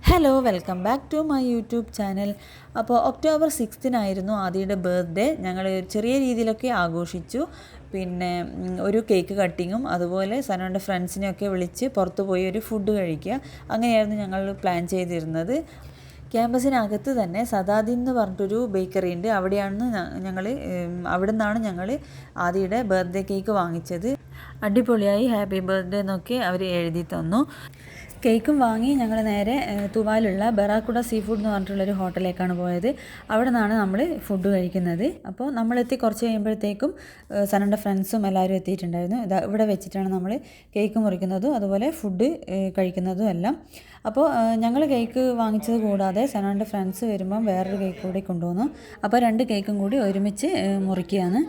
Hello welcome back to my YouTube channel. അപ്പോൾ October 6 ആദിയുടെ birthday ഞങ്ങൾ ചെറിയ രീതിയിലൊക്കെ ആഘോഷിച്ചു. പിന്നെ ഒരു കേക്ക് കട്ടിങ്ങും അതുപോലെ സനോൻ്റെ ഫ്രണ്ട്സിനെയൊക്കെ വിളിച്ച് പുറത്തു പോയി ഒരു ഫുഡ് കഴിക്കുക, അങ്ങനെയായിരുന്നു ഞങ്ങൾ പ്ലാൻ ചെയ്തിരുന്നത്. ക്യാമ്പസിനകത്ത് തന്നെ സദാദിൻ എന്ന് പറഞ്ഞിട്ടൊരു ബേക്കറി ഉണ്ട്, അവിടെ നിന്നാണ് ഞങ്ങൾ ആദിയുടെ ബർത്ത്ഡേ കേക്ക് വാങ്ങിച്ചത്. അടിപൊളിയായി ഹാപ്പി ബർത്ത്ഡേ എന്നൊക്കെ അവർ എഴുതി തന്നു. കേക്കും വാങ്ങി ഞങ്ങൾ നേരെ തുവാലുള്ള ബറാക്കുട സീ ഫുഡ് എന്ന് പറഞ്ഞിട്ടുള്ളൊരു ഹോട്ടലിലേക്കാണ് പോയത്. അവിടെ നിന്നാണ് നമ്മൾ ഫുഡ് കഴിക്കുന്നത്. അപ്പോൾ നമ്മളെത്തി കുറച്ച് കഴിയുമ്പോഴത്തേക്കും സനൻ്റെ ഫ്രണ്ട്സും എല്ലാവരും എത്തിയിട്ടുണ്ടായിരുന്നു. ഇവിടെ വെച്ചിട്ടാണ് നമ്മൾ കേക്ക് മുറിക്കുന്നതും അതുപോലെ ഫുഡ് കഴിക്കുന്നതും എല്ലാം. അപ്പോൾ ഞങ്ങൾ കേക്ക് വാങ്ങിച്ചത് കൂടാതെ സനൻ്റെ ഫ്രണ്ട്സ് വരുമ്പം വേറൊരു കേക്ക് കൂടി കൊണ്ടുവന്നു. അപ്പോൾ 2 കേക്കും കൂടി ഒരുമിച്ച് മുറിക്കുകയാണ്.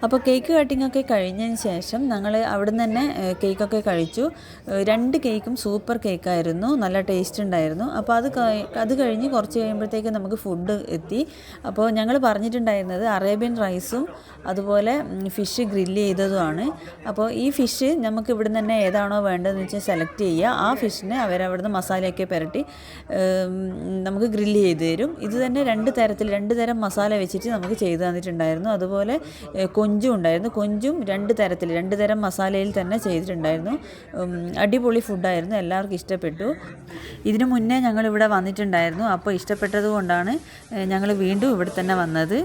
അപ്പോൾ കേക്ക് കട്ടിങ്ങൊക്കെ കഴിഞ്ഞതിന് ശേഷം ഞങ്ങൾ അവിടെ നിന്ന് തന്നെ കേക്കൊക്കെ കഴിച്ചു. 2 കേക്കും സൂപ്പർ കേക്കായിരുന്നു, നല്ല ടേസ്റ്റ് ഉണ്ടായിരുന്നു. അപ്പോൾ അത് കഴിഞ്ഞ് കുറച്ച് കഴിയുമ്പോഴത്തേക്ക് നമുക്ക് ഫുഡ് എത്തി. അപ്പോൾ ഞങ്ങൾ പറഞ്ഞിട്ടുണ്ടായിരുന്നത് അറേബ്യൻ റൈസും അതുപോലെ ഫിഷ് ഗ്രില്ല് ചെയ്തതുമാണ്. അപ്പോൾ ഈ ഫിഷ് നമുക്ക് ഇവിടെ നിന്ന് തന്നെ ഏതാണോ വേണ്ടതെന്ന് വെച്ചാൽ സെലക്ട് ചെയ്യുക. ആ ഫിഷിനെ അവരവിടുന്ന് മസാലയൊക്കെ പുരട്ടി നമുക്ക് ഗ്രില്ല് ചെയ്ത് തരും. ഇത് തന്നെ 2 തരം മസാല വെച്ചിട്ട് നമുക്ക് ചെയ്ത് തന്നിട്ടുണ്ടായിരുന്നു. അതുപോലെ കൊഞ്ചും ഉണ്ടായിരുന്നു. കൊഞ്ചും 2 തരം മസാലയിൽ തന്നെ ചെയ്തിട്ടുണ്ടായിരുന്നു. അടിപൊളി ഫുഡായിരുന്നു, എല്ലാവർക്കും ഇഷ്ടപ്പെട്ടു. ഇതിനു മുന്നേ ഞങ്ങൾ ഇവിടെ വന്നിട്ടുണ്ടായിരുന്നു. അപ്പോൾ ഇഷ്ടപ്പെട്ടത് കൊണ്ടാണ് ഞങ്ങൾ വീണ്ടും ഇവിടെ തന്നെ വന്നത്.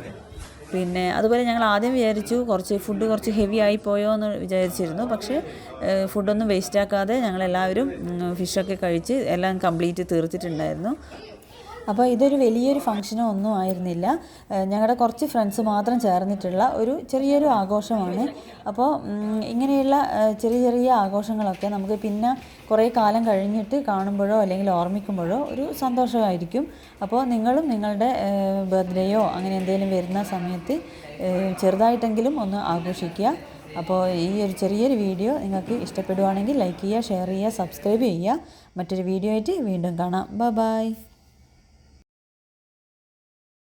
പിന്നെ അതുപോലെ ഞങ്ങൾ ആദ്യം വിചാരിച്ചു ഫുഡ് കുറച്ച് ഹെവി ആയി പോയോ എന്ന് വിചാരിച്ചിരുന്നു. പക്ഷേ ഫുഡൊന്നും വേസ്റ്റാക്കാതെ ഞങ്ങളെല്ലാവരും ഫിഷൊക്കെ കഴിച്ച് എല്ലാം കംപ്ലീറ്റ് തീർത്തിട്ടുണ്ടായിരുന്നു. അപ്പോൾ ഇതൊരു വലിയൊരു ഫംഗ്ഷനോ ഒന്നും ആയിരുന്നില്ല, ഞങ്ങളുടെ കുറച്ച് ഫ്രണ്ട്സ് മാത്രം ചേർന്നിട്ടുള്ള ഒരു ചെറിയൊരു ആഘോഷമാണ്. അപ്പോൾ ഇങ്ങനെയുള്ള ചെറിയ ആഘോഷങ്ങളൊക്കെ നമുക്ക് പിന്നെ കുറേ കാലം കഴിഞ്ഞിട്ട് കാണുമ്പോഴോ അല്ലെങ്കിൽ ഓർമ്മിക്കുമ്പോഴോ ഒരു സന്തോഷമായിരിക്കും. അപ്പോൾ നിങ്ങളും നിങ്ങളുടെ ബർത്ത്ഡേയോ അങ്ങനെ എന്തെങ്കിലും വരുന്ന സമയത്ത് ചെറുതായിട്ടെങ്കിലും ഒന്ന് ആഘോഷിക്കുക. അപ്പോൾ ഈ ഒരു ചെറിയൊരു വീഡിയോ നിങ്ങൾക്ക് ഇഷ്ടപ്പെടുവാണെങ്കിൽ ലൈക്ക് ചെയ്യുക, ഷെയർ ചെയ്യുക, സബ്സ്ക്രൈബ് ചെയ്യുക. മറ്റൊരു വീഡിയോ ആയിട്ട് വീണ്ടും കാണാം. ബൈ.